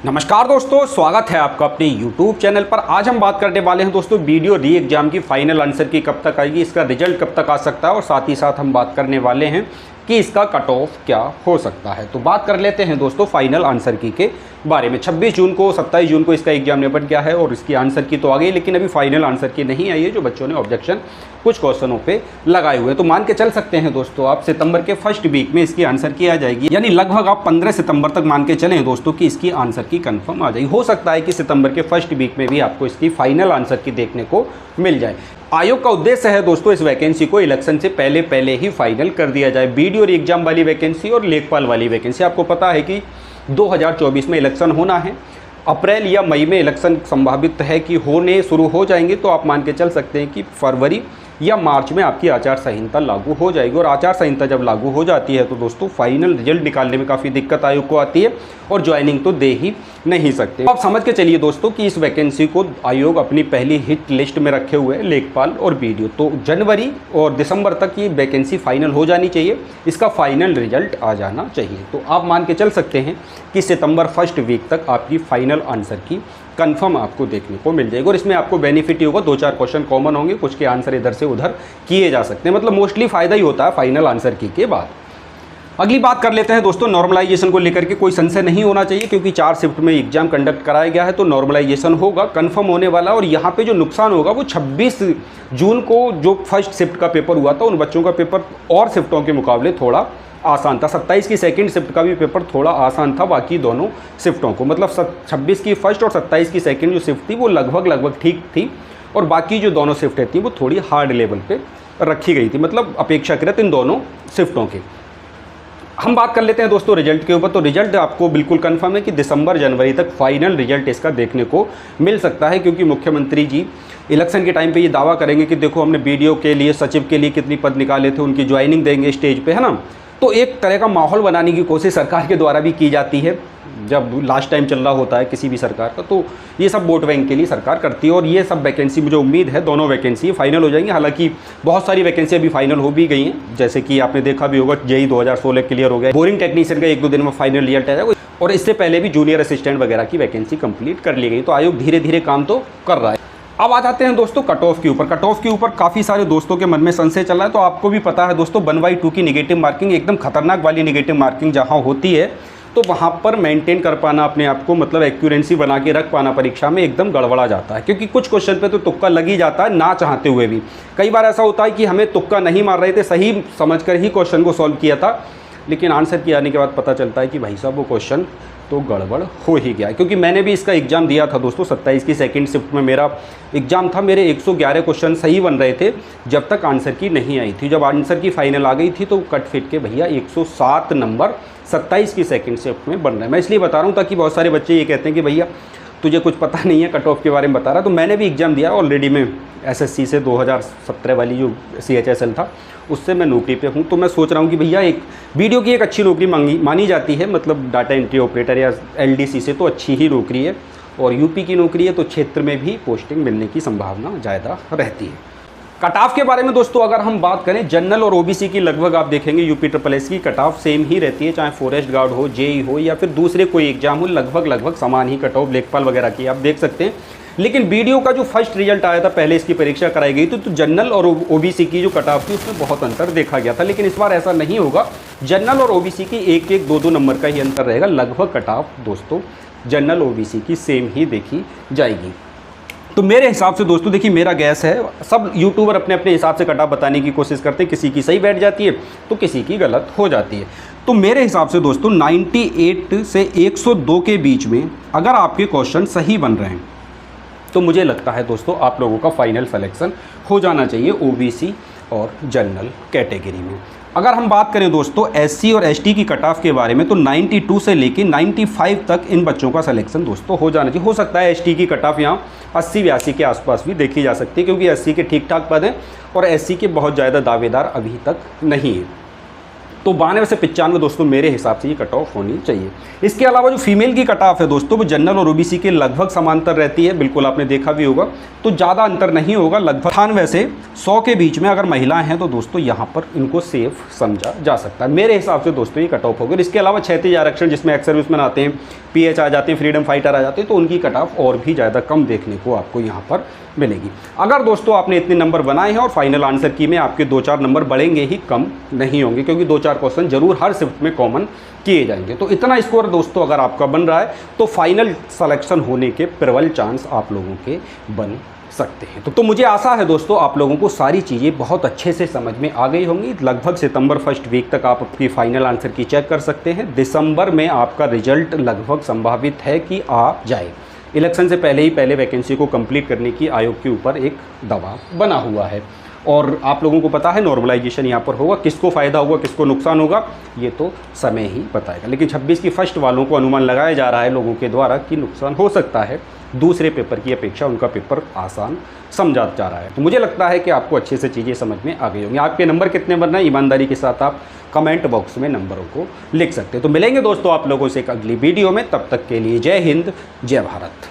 नमस्कार दोस्तों, स्वागत है आपका अपने YouTube चैनल पर। आज हम बात करने वाले हैं दोस्तों वीडियो री एग्जाम की फाइनल आंसर की कब तक आएगी, इसका रिजल्ट कब तक आ सकता है और साथ ही साथ हम बात करने वाले हैं कि इसका कट ऑफ क्या हो सकता है। तो बात कर लेते हैं दोस्तों फाइनल आंसर की के बारे में। 26 जून को 27 जून को इसका एग्जाम निपट गया है और इसकी आंसर की तो आ गई, लेकिन अभी फाइनल आंसर की नहीं आई है, जो बच्चों ने ऑब्जेक्शन कुछ क्वेश्चनों पे लगाए हुए। तो मान के चल सकते हैं दोस्तों आप सितंबर के फर्स्ट वीक में इसकी आंसर की आ जाएगी, यानी लगभग आप 15 सितंबर तक मान के चलें दोस्तों कि इसकी आंसर की कंफर्म आ जाएगी। हो सकता है कि सितंबर के फर्स्ट वीक में भी आपको इसकी फाइनल आंसर की देखने को मिल जाए। आयोग का उद्देश्य है दोस्तों इस वैकेंसी को इलेक्शन से पहले ही फाइनल कर दिया जाए। बीडीओ एग्जाम वाली वैकेंसी और लेखपाल वाली वैकेंसी, आपको पता है कि 2024 में इलेक्शन होना है। अप्रैल या मई में इलेक्शन संभावित है कि होने शुरू हो जाएंगे, तो आप मान के चल सकते हैं कि फरवरी या मार्च में आपकी आचार संहिता लागू हो जाएगी। और आचार संहिता जब लागू हो जाती है तो दोस्तों फाइनल रिजल्ट निकालने में काफ़ी दिक्कत आयोग को आती है और ज्वाइनिंग तो दे ही नहीं सकते। आप समझ के चलिए दोस्तों कि इस वैकेंसी को आयोग अपनी पहली हिट लिस्ट में रखे हुए हैं, लेखपाल और बीडीओ। तो जनवरी और दिसंबर तक ये वैकेंसी फाइनल हो जानी चाहिए, इसका फाइनल रिजल्ट आ जाना चाहिए। तो आप मान के चल सकते हैं कि सितंबर फर्स्ट वीक तक आपकी फाइनल आंसर की कंफर्म आपको देखने को मिल जाएगी। और इसमें आपको बेनिफिट ही होगा, 2-4 क्वेश्चन कॉमन होंगे, कुछ के आंसर इधर से उधर किए जा सकते हैं। मतलब मोस्टली फ़ायदा ही होता है फाइनल आंसर की के बाद। अगली बात कर लेते हैं दोस्तों नॉर्मलाइजेशन को लेकर के। कोई संशय नहीं होना चाहिए क्योंकि 4 शिफ्ट में एग्जाम कंडक्ट कराया गया है, तो नॉर्मलाइजेशन होगा, कंफर्म होने वाला। और यहाँ पे जो नुकसान होगा वो 26 जून को जो फर्स्ट शिफ्ट का पेपर हुआ था उन बच्चों का पेपर और शिफ्टों के मुकाबले थोड़ा आसान था। 27 की सेकंड शिफ्ट का भी पेपर थोड़ा आसान था बाकी दोनों शिफ्टों को, मतलब 26 की फर्स्ट और 27 की सेकंड जो शिफ्ट थी वो लगभग ठीक थी, और बाकी जो दोनों शिफ्टें थी वो थोड़ी हार्ड लेवल पे रखी गई थी, मतलब अपेक्षाकृत इन दोनों शिफ्टों के। हम बात कर लेते हैं दोस्तों रिजल्ट के ऊपर। तो रिजल्ट आपको बिल्कुल कंफर्म है कि दिसंबर जनवरी तक फाइनल रिजल्ट इसका देखने को मिल सकता है, क्योंकि मुख्यमंत्री जी इलेक्शन के टाइम पे ये दावा करेंगे कि देखो हमने बीडीओ के लिए, सचिव के लिए कितनी पद निकाले थे, उनकी ज्वाइनिंग देंगे स्टेज पे, है ना। तो एक तरह का माहौल बनाने की कोशिश सरकार के द्वारा भी की जाती है जब लास्ट टाइम चल रहा होता है किसी भी सरकार का। तो ये सब वोट बैंक के लिए सरकार करती है, और ये सब वैकेंसी मुझे उम्मीद है दोनों वैकेंसी फाइनल हो जाएंगी। हालांकि बहुत सारी वैकेंसी अभी फाइनल हो भी गई हैं, जैसे कि आपने देखा भी होगा जेईई 2016 क्लियर हो गया, बोरिंग टेक्नीशियन का 1-2 दिन में फाइनल रिजल्ट आ जाएगा, और इससे पहले भी जूनियर असिस्टेंट वगैरह की वैकेंसी कंप्लीट कर ली गई। तो आयोग धीरे धीरे काम तो कर रहा है। अब आ जाते हैं दोस्तों कट ऑफ के ऊपर। कट ऑफ के ऊपर काफ़ी सारे दोस्तों के मन में संशय चल रहा है। तो आपको भी पता है दोस्तों 1/2 की नेगेटिव मार्किंग, एकदम खतरनाक वाली नेगेटिव मार्किंग जहां होती है, तो वहां पर मेंटेन कर पाना अपने आप को, मतलब एक्यूरेंसी बना के रख पाना परीक्षा में एकदम गड़बड़ा जाता है। क्योंकि कुछ क्वेश्चन पे तो तुक्का लग ही जाता है ना चाहते हुए भी। कई बार ऐसा होता है कि हमें तुक्का नहीं मार रहे थे, सही समझकर ही क्वेश्चन को सॉल्व किया था, लेकिन आंसर किए आने के बाद पता चलता है कि भाई साहब वो क्वेश्चन तो गड़बड़ हो ही गया। क्योंकि मैंने भी इसका एग्ज़ाम दिया था दोस्तों, 27 की सेकंड शिफ्ट में मेरा एग्ज़ाम था। मेरे 111 क्वेश्चन सही बन रहे थे जब तक आंसर की नहीं आई थी। जब आंसर की फाइनल आ गई थी तो कट फिट के भैया 107 नंबर 27 की सेकंड शिफ्ट में बन रहे हैं। मैं इसलिए बता रहा हूँ ताकि बहुत सारे बच्चे ये कहते हैं कि भैया तुझे कुछ पता नहीं है कट ऑफ के बारे में बता रहा। तो मैंने भी एग्ज़ाम दिया ऑलरेडी, मैं एसएससी से 2017 वाली जो CHSL था उससे मैं नौकरी पे हूँ। तो मैं सोच रहा हूँ कि भैया एक वीडियो की एक अच्छी नौकरी मानी जाती है, मतलब डाटा एंट्री ऑपरेटर या LDC से तो अच्छी ही नौकरी है, और यूपी की नौकरी है तो क्षेत्र में भी पोस्टिंग मिलने की संभावना ज़्यादा रहती है। कट ऑफ के बारे में दोस्तों अगर हम बात करें, जनरल और OBC की लगभग आप देखेंगे UPSS की कट ऑफ सेम ही रहती है, चाहे फॉरेस्ट गार्ड हो, जेईई हो या फिर दूसरे कोई एग्जाम हो, लगभग समान ही कट ऑफ लेखपाल वगैरह की आप देख सकते हैं। लेकिन बीडीओ का जो फर्स्ट रिजल्ट आया था, पहले इसकी परीक्षा कराई गई थी, तो जनरल और OBC की जो कट ऑफ थी उसमें बहुत अंतर देखा गया था। लेकिन इस बार ऐसा नहीं होगा, जनरल और OBC की 1-1, 2-2 नंबर का ही अंतर रहेगा। लगभग कट ऑफ दोस्तों जनरल OBC की सेम ही देखी जाएगी। तो मेरे हिसाब से दोस्तों देखिए, मेरा गैस है, सब यूट्यूबर अपने अपने हिसाब से कट ऑफ बताने की कोशिश करते हैं, किसी की सही बैठ जाती है तो किसी की गलत हो जाती है। तो मेरे हिसाब से दोस्तों 98 से 102 के बीच में अगर आपके क्वेश्चन सही बन रहे हैं तो मुझे लगता है दोस्तों आप लोगों का फाइनल सिलेक्शन हो जाना चाहिए OBC और जनरल कैटेगरी में। अगर हम बात करें दोस्तों SC और ST की कट ऑफ के बारे में, तो 92 से लेके 95 तक इन बच्चों का सिलेक्शन दोस्तों हो जाना चाहिए। हो सकता है ST की कट ऑफ यहाँ 80-82 के आसपास भी देखी जा सकती है, क्योंकि SC के ठीक ठाक पद हैं और SC के बहुत ज़्यादा दावेदार अभी तक नहीं है। तो 92 से 95 दोस्तों मेरे हिसाब से ये कट ऑफ होनी चाहिए। इसके अलावा जो फीमेल की कट ऑफ है दोस्तों, वो जनरल और ओबीसी के लगभग समांतर रहती है, बिल्कुल आपने देखा भी होगा, तो ज़्यादा अंतर नहीं होगा। लगभग 98 से 100 के बीच में अगर महिलाएं हैं तो दोस्तों यहाँ पर इनको सेफ समझा जा सकता है मेरे हिसाब से दोस्तों, ये कट ऑफ होगा। इसके अलावा क्षैतिज आरक्षण जिसमें एक्स सर्विसमैन आते हैं, पीएच आ जाते हैं, फ्रीडम फाइटर आ जाते हैं, तो उनकी कट ऑफ और भी ज़्यादा कम देखने को आपको यहाँ पर मिलेगी। अगर दोस्तों आपने इतने नंबर बनाए हैं और फाइनल आंसर की में आपके 2-4 नंबर बढ़ेंगे ही, कम नहीं होंगे, क्योंकि 2-4 क्वेश्चन जरूर हर शिफ्ट में कॉमन किए जाएंगे। तो इतना स्कोर दोस्तों अगर आपका बन रहा है तो फाइनल सिलेक्शन होने के प्रबल चांस आप लोगों के बन सकते हैं। तो मुझे आशा है दोस्तों आप लोगों को सारी चीज़ें बहुत अच्छे से समझ में आ गई होंगी। लगभग सितंबर फर्स्ट वीक तक आप अपनी फाइनल आंसर की चेक कर सकते हैं। दिसंबर में आपका रिजल्ट लगभग संभावित है कि आ जाए। इलेक्शन से पहले ही पहले वैकेंसी को कंप्लीट करने की आयोग के ऊपर एक दबाव बना हुआ है और आप लोगों को पता है नॉर्मलाइजेशन यहाँ पर होगा। किसको फ़ायदा होगा, किसको नुकसान होगा, ये तो समय ही बताएगा। लेकिन 26 की फर्स्ट वालों को अनुमान लगाया जा रहा है लोगों के द्वारा कि नुकसान हो सकता है। दूसरे पेपर की अपेक्षा उनका पेपर आसान समझा जा रहा है। तो मुझे लगता है कि आपको अच्छे से चीज़ें समझ में आ गई होंगी। आपके नंबर कितने बनना है, ईमानदारी के साथ आप कमेंट बॉक्स में नंबरों को लिख सकते हैं। तो मिलेंगे दोस्तों आप लोगों से एक अगली वीडियो में, तब तक के लिए जय हिंद, जय भारत।